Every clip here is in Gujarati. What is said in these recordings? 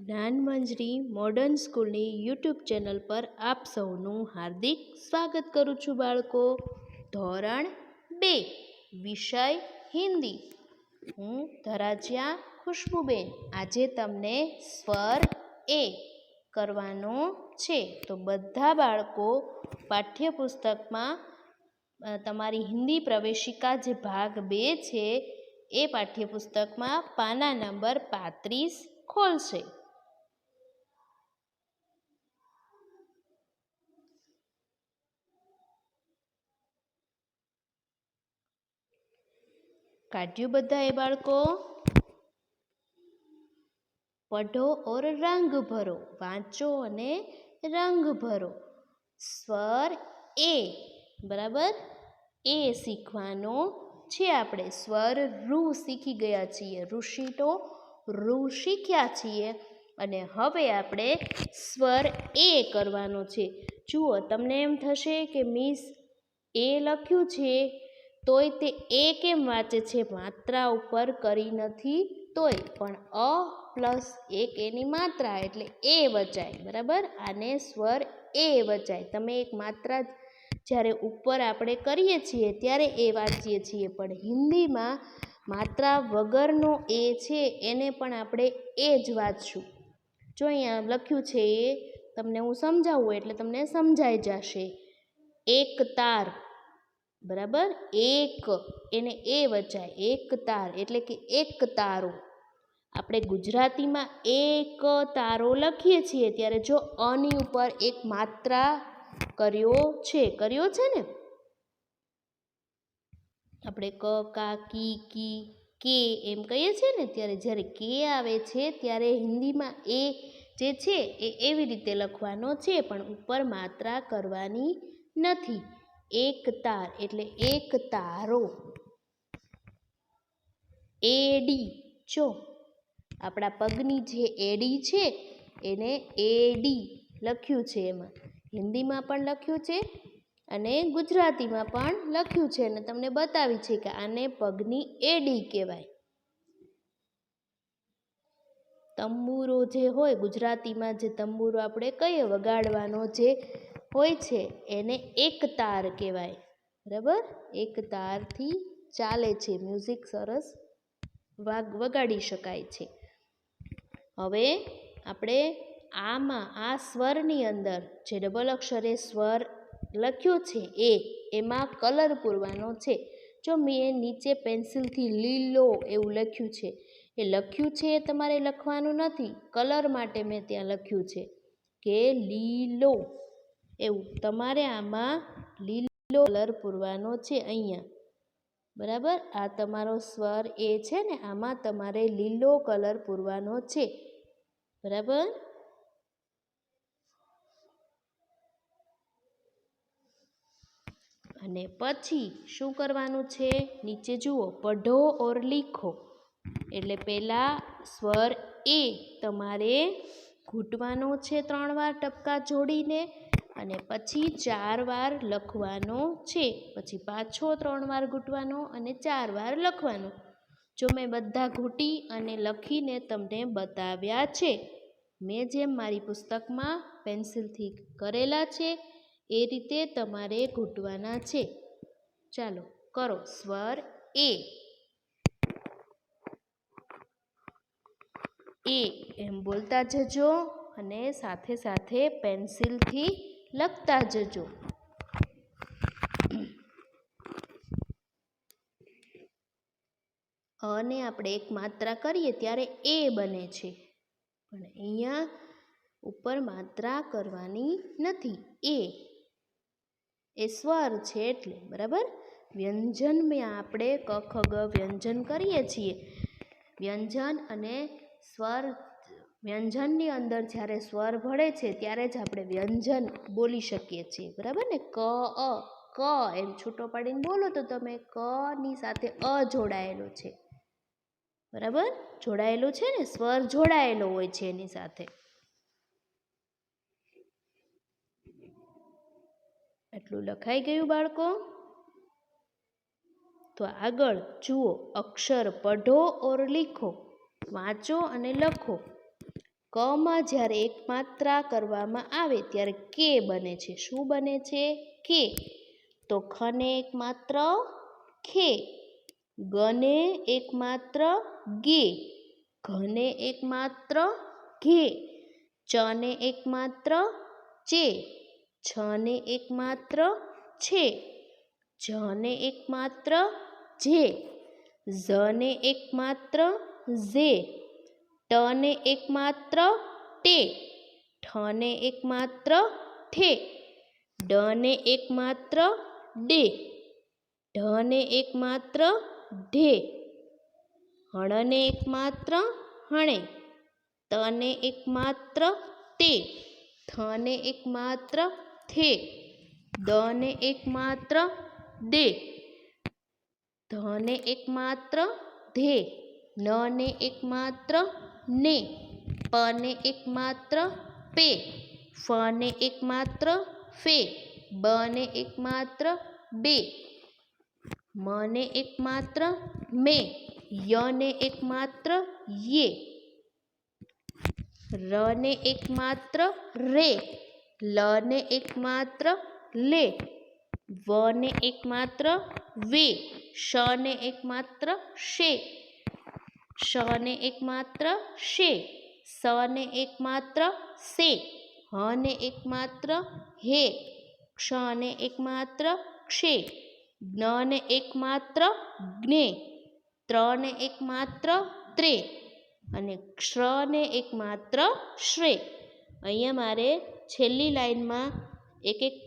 જ્ઞાનમંજરી મોડર્ન સ્કૂલની યુટ્યુબ ચેનલ પર આપ સૌનું હાર્દિક સ્વાગત કરું છું બાળકો. ધોરણ 2 વિષય હિન્દી. હું ધરાજિયા ખુશ્બુબેન આજે તમને સ્વર એ કરવાનો છે. તો બધા બાળકો પાઠ્યપુસ્તકમાં તમારી હિન્દી પ્રવેશિકા જે ભાગ 2 છે એ પાઠ્યપુસ્તકમાં પાના નંબર 35 ખોલશે. काट्यू बधाए बाळको? पढ़ो और रंग भरो. वाँचो अने रंग भरो. स्वर ए बराबर ए शीखवानो छे आपणे. स्वर रु शीखी गया छीए. ऋषिनो रु शीख्या छीए अने हवे आपणे स्वर ए करवानो छे. जुओ तमने एम थशे के मिस ए लख्युं छे तोय ते ए केम वाँचे छे? मात्रा उपर करी नथी तोय पण अ प्लस एक एनी मात्रा एटले ए वचाय. बराबर आने स्वर ए वचाय. तमे एक मात्रा ज्यारे उपर आपणे करीए छीए त्यारे ए वाँचीए छीए पण हिंदीमां मात्रा वगरनो ए छे एने पण आपणे ए ज वाँचशुं. जो अहींया लख्युं छे ए तमने हूँ समजावुं एटले तमने समजाई जशे. एक तार बराबर एक एने ए वचाय. एक तार एटले के एक तारो. आपणे गुजरातीमां एक तारो लखीए छीए त्यारे जो अनी उपर एक मात्रा कर्यो छे ने. आपणे क का की के एम कहीए छीए ने त्यारे ज्यारे के आवे छे त्यारे हिंदीमां ए जे छे ए एवी रीते लखवानो छे पण उपर मात्रा करवानी नथी. एक तार एटले एक तारो. एडी जो आपड़ा पगनी जे एडी छे एने एडी लख्युं छे. एमां हिंदीमां पण लख्युं छे अने गुजरातीमां पण लख्युं छे अने तमने बतावी छे के आने पगनी एडी कहेवाय. तंबूरो जे होय गुजरातीमां जे तंबूरो आपणे कहीए वगाड़वानो जे होय छे एने एक तार कहेवाय. बराबर एक तार थी चाले छे. म्यूजिक सरस वगाड़ी शकाय छे. हवे आपणे आमां आ स्वरनी अंदर जे डबल अक्षरे स्वर लख्यो छे ए एमां कलर पूरवानो छे. जो मैं नीचे पेन्सिल थी लीलो एवुं लख्युं छे ए लख्युं छे तमारे लखवानुं नथी. कलर माटे मैं त्यां लख्युं छे के लीलो एवुं. तमारे आमां लीलो कलर पूरवानो छे अहींया. बराबर आ तमारो स्वर ए छे ने आमां तमारे लीलो कलर पूरवानो छे. बराबर अने पछी शुं करवानुं छे? नीचे जुओ पढ़ो और लिखो. एटले पहेला स्वर ए तमारे घूंटवानो छे 3 वार टपका जोड़ीने अने पछी 4 वार लखवानो छे. पछी पाछो 3 वार घूंटवानो अने 4 वार लखवानो. जो मैं बधा घूंटी अने लखीने तमने बताव्या छे. मैं जेम मारी पुस्तकमां पेन्सिलथी करेला छे ए रीते तमारे घूंटवाना छे. चालो करो स्वर ए. ए एम बोलता जजो अने साथे साथे पेन्सिल थी लखता जजो. अने आपणे एक मात्रा करीए त्यारे ए बने छे पण अहींया उपर मात्रा करवानी नथी. ए स्वर छे एटले. बराबर व्यंजन में आपणे क ख ग व्यंजन करीए छीए. व्यंजन अने स्वर व्यंजननी अंदर ज्यारे स्वर भळे छे त्यारे ज आपणे व्यंजन बोली शकीए छीए. बराबर ने क अ क एम छूटो पाडीने बोलो तो तमे क नी साथे अ जोड़ायेलो छे. बराबर जोड़ायेलो छे ने स्वर जोड़ायेलो होय छे एनी साथे. आटलुं लखाई गयुं बाळको? तो आगळ जुओ अक्षर पढ़ो और लिखो. वाँचो अने लखो. કમાં જ્યારે એક માત્રા કરવામાં આવે ત્યારે કે બને છે. શું બને છે? કે. તો ખને એક માત્ર ખે, ગને એક માત્ર ગે, ઘને એક માત્ર ઘે, ચને એક માત્ર ચે, છને એક માત્ર છે, જને એક માત્ર જે, ઝને એક માત્ર ઝે, ટને એક માત્ર ટે, ઠને એક માત્ર ઠે, ડને એક માત્ર ડે, ઢને એક માત્ર ઢે, હણને એક માત્ર હણે, તને એક માત્ર તે, થને એક માત્ર થે, દને એક માત્ર દે, ધને એક માત્ર ધે, નને એક માત્ર ને, પને એક માત્ર પે, ફને એક માત્ર ફે, બને એક માત્ર બે, મને એક માત્ર મે, યને એક માત્ર યે, રને એક માત્ર રે, લને એક માત્ર લે, વને એક માત્ર વે, શને એક માત્ર શે, શને એક માત્ર શે, સને એક માત્ર સે, હને એક માત્ર હે, ક્ષને એક માત્ર ક્ષે, જ્ઞને એક માત્ર જ્ઞે, ત્રને એક માત્ર ત્રે અને ક્ષને એક માત્ર શ્રે. અહીંયા મારે છેલ્લી લાઈનમાં એક એક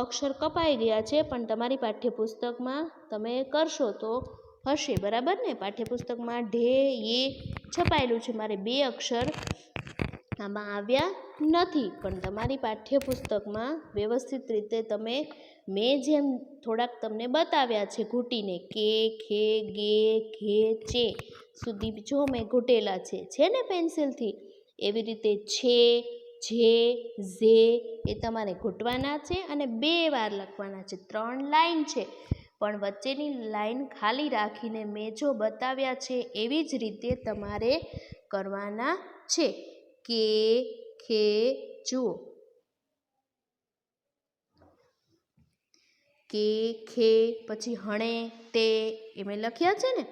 અક્ષર કપાઈ ગયા છે, પણ તમારી પાઠ્યપુસ્તકમાં તમે કરશો તો હશે, બરાબર ને? પાઠ્યપુસ્તકમાં ઢે યે છપાયેલું છે, મારે 2 અક્ષર આમાં આવ્યા નથી, પણ તમારી પાઠ્યપુસ્તકમાં વ્યવસ્થિત રીતે તમે મેં જેમ થોડાક તમને બતાવ્યા છે ઘૂંટીને, કે ખે ગે ઘે ચે સુધી જો મેં ઘૂંટેલા છે ને પેન્સિલથી, એવી રીતે છે, જે, ઝે એ તમારે ઘૂંટવાના છે અને 2 વાર લખવાના છે. 3 લાઈન છે, પણ વચ્ચેની લાઈન ખાલી રાખીને મેં જો બતાવ્યા છે એવી જ રીતે તમારે કરવાના છે. કે ખે જુઓ, કે ખે પછી હણે તે એ મેં લખ્યા છે ને,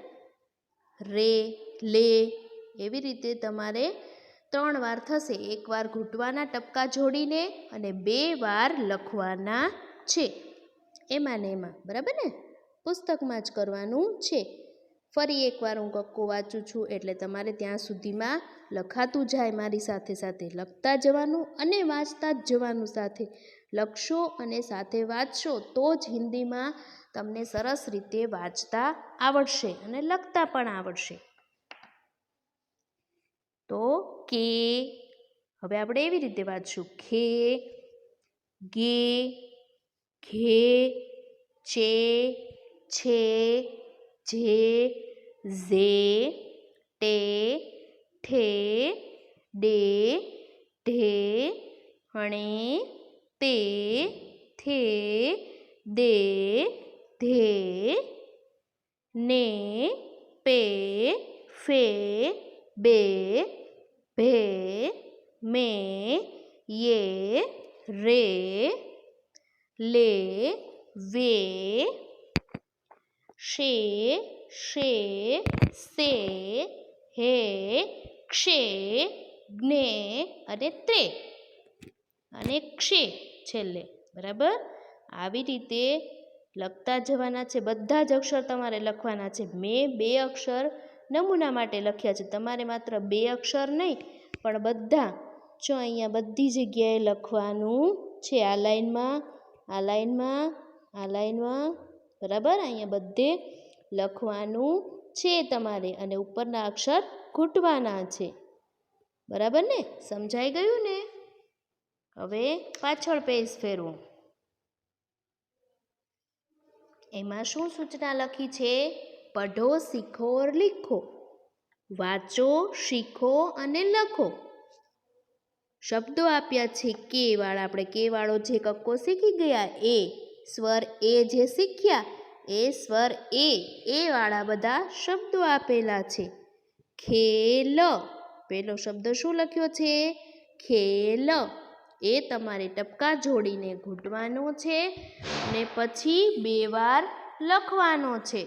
રે લે એવી રીતે તમારે 3 વાર થશે. 1 વાર ઘૂંટવાના ટપકા જોડીને અને 2 વાર લખવાના છે. એમાં ને એમાં, બરાબર ને? પુસ્તકમાં જ કરવાનું છે. ફરી એકવાર હું કક્કો વાંચું છું એટલે તમારે ત્યાં સુધીમાં લખાતું જાય, મારી સાથે સાથે લખતા જવાનું અને વાંચતા જ જવાનું. સાથે લખશો અને સાથે વાંચશો તો જ હિન્દીમાં તમને સરસ રીતે વાંચતા આવડશે અને લખતા પણ આવડશે. તો કે હવે આપણે એવી રીતે વાંચશું: ખે, ગે, ઘે, ચે, છે, જે, ઝે, ટે, ઠે, ડે, ઢે, હણે, તે, થે, દે, ધે, ને, પે, ફે, બે, ભે, મે, યે, રે, લે, વે, શે, શે, સે, હે, ક્ષે, જ્ઞે અને ત્રે અને ક્ષે છેલ્લે. બરાબર? આવી રીતે લખતા જવાના છે. બધા જ અક્ષર તમારે લખવાના છે. મેં 2 અક્ષર નમૂના માટે લખ્યા છે, તમારે માત્ર 2 અક્ષર નહીં પણ બધા જો અહીંયા બધી જગ્યાએ લખવાનું છે. આ લાઈનમાં, આ લાઈનમાં, આ લાઈનમાં, બરાબર? અહીંયા બધે લખવાનું છે તમારે અને ઉપરના અક્ષર ઘૂંટવાના છે. બરાબર ને? સમજાઈ ગયું ને? હવે પાછળ પેજ ફેરવો. એમાં શું સૂચના લખી છે? પઢો, શીખો ઓર લીખો. વાંચો, શીખો અને લખો. શબ્દો આપ્યા છે કે વાળા. આપણે કે વાળો જે કક્કો શીખી ગયા એ સ્વર એ જે શીખ્યા એ સ્વર એ વાળા બધા શબ્દો આપેલા છે. ખેલ પહેલો શબ્દ શું લખ્યો છે? ખેલ. એ તમારે ટપકા જોડીને ઘૂંટવાનો છે અને પછી 2 વાર લખવાનો છે.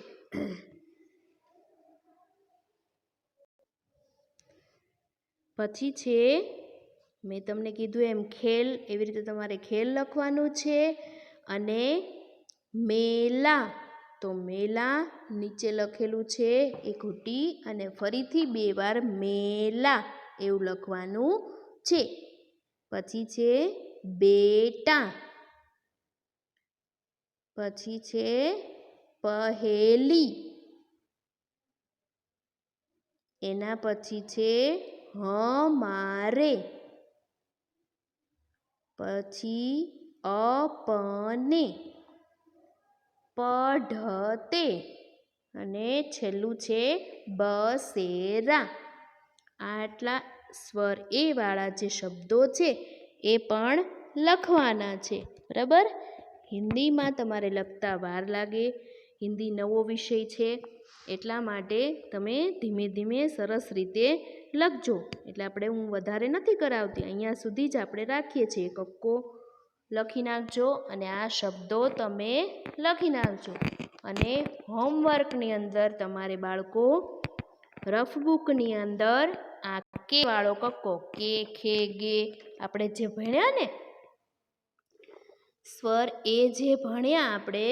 પછી છે મેં તમને કીધું એમ ખેલ, એવી રીતે તમારે ખેલ લખવાનું છે. અને મેલા, તો મેલા નીચે લખેલું છે એ ઘૂંટી અને ફરીથી 2 વાર મેલા એવું લખવાનું છે. પછી છે બેટા, પછી છે પહેલી, એના પછી છે હમારે, પછી અપને, પઢતે અને છેલ્લું છે બસેરા. આટલા સ્વર એ વાળા જે શબ્દો છે એ પણ લખવાના છે. બરાબર? હિન્દીમાં તમારે લખતા વાર લાગે. હિન્દી નવો વિષય છે એટલા માટે તમે ધીમે ધીમે સરસ રીતે લખજો. એટલે આપણે હું વધારે નથી કરાવતી, અહીંયા સુધી જ આપણે રાખીએ છીએ. કક્કો લખી નાખજો અને આ શબ્દો તમે લખી નાખજો. અને હોમવર્કની અંદર તમારે બાળકો રફબુકની અંદર આ કે વાળો કક્કો, કે ખે ગે આપણે જે ભણ્યા ને સ્વર એ જે ભણ્યા આપણે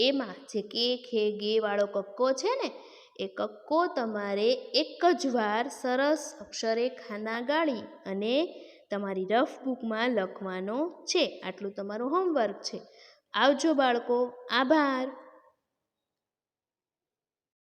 એમાં જે કે ખે ગે વાળો કક્કો છે ને એ કક્કો તમારે એક જ વાર સરસ અક્ષરે ખાના ગાળી અને તમારી રફ બુકમાં લખવાનો છે. આટલું તમારું હોમવર્ક છે. આવજો બાળકો. આભાર.